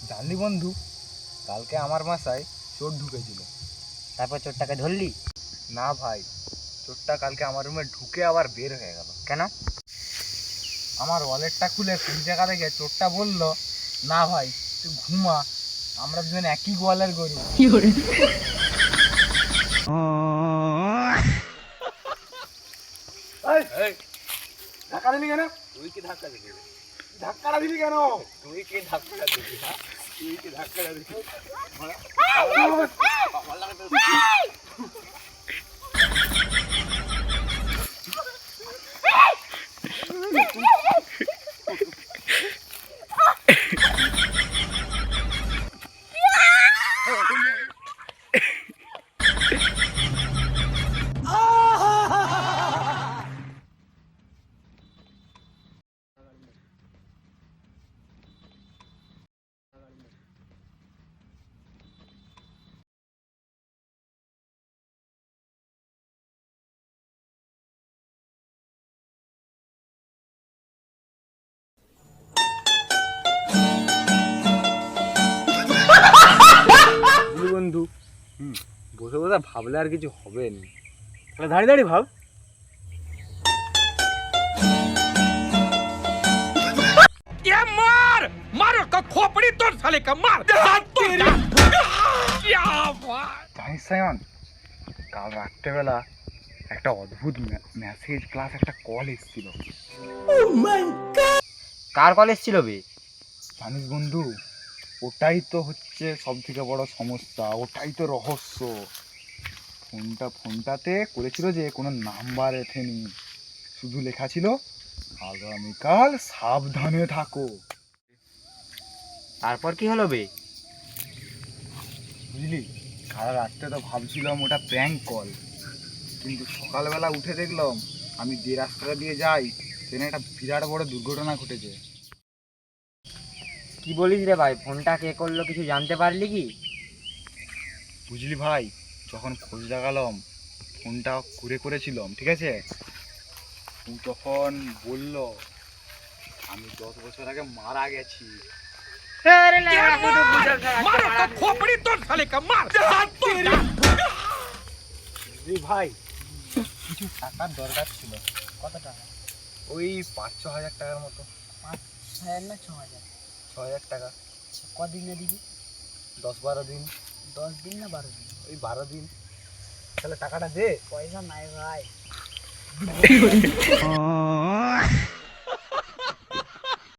জানলি বন্ধু, কালকে আমার বাসায় চোর ঢুকেছিল। তারপর চোরটাকে ধরলি? না ভাই, চোরটা কালকে আমার রুমে ঢুকে আবার বের হয়ে গেল। কেন? আমার ওয়ালেটটা খুলে কোন জায়গা থেকে চোরটা বলল, না ভাই তুই ঘুমা, আমরা দুজন একই গোয়ালের গরু। ধাক্কা দিলি কেন? তুই কি ধাক্কা দিবি? ধাক্কাটা দিলি কেন? তুই কি ধাক্কা দিবি? হ্যাঁ, তুই কি ধাক্কা দিবি? বন্ধু, বসে বসে ভাবলে আর কিছু হবে না, তাহলে দাঁড়িয়ে দাঁড়িয়ে ভাব। मारो का खोपड़ी तोड़ साले का मार জানিস সাইমন, কাল রাত্রেবেলা একটা অদ্ভুত মেসেজ প্লাস একটা কল এসেছিল। কার কল এসেছিল বে? জানিস বন্ধু, ওটাই তো হচ্ছে সব থেকে বড় সমস্যা, ওটাই তো রহস্য। ফোনটাতে করেছিল যে কোনো নাম্বার এথেনি, শুধু লেখা ছিল আগামীকাল সাবধানে থাকো। তারপর কি হলো বে? বুঝলি, সারা রাত্রে তো ভাবছিলাম ওটা প্র্যাঙ্ক কল, কিন্তু সকালবেলা উঠে দেখলাম আমি যে রাস্তাটা দিয়ে যাই সেখানে একটা বিরাট বড় দুর্ঘটনা ঘটেছে। কি বলিস রে ভাই, ফোনটা কে করলো কিছু জানতে পারলি কি? বুঝলি ভাই, যখন খোঁজ লাগালাম ফোনটা ঘুরে করেছিলাম, ঠিক আছে, ও তখন বলল আমি 10 বছর আগে মারা গেছি। मारो का खोपड़ी तोड़ साले का मार বুঝলি ভাই, কিছু টাকার দরকার ছিল। কত টাকা? ওই 5-6 হাজার টাকার মতো। 5,000 না 6,000? 6,000 টাকা। কদিনে দিবি? 10-12 দিন। 10 দিন না 12 দিন? ওই 12 দিন। তাহলে টাকাটা দে। পয়সা নাই ভাই।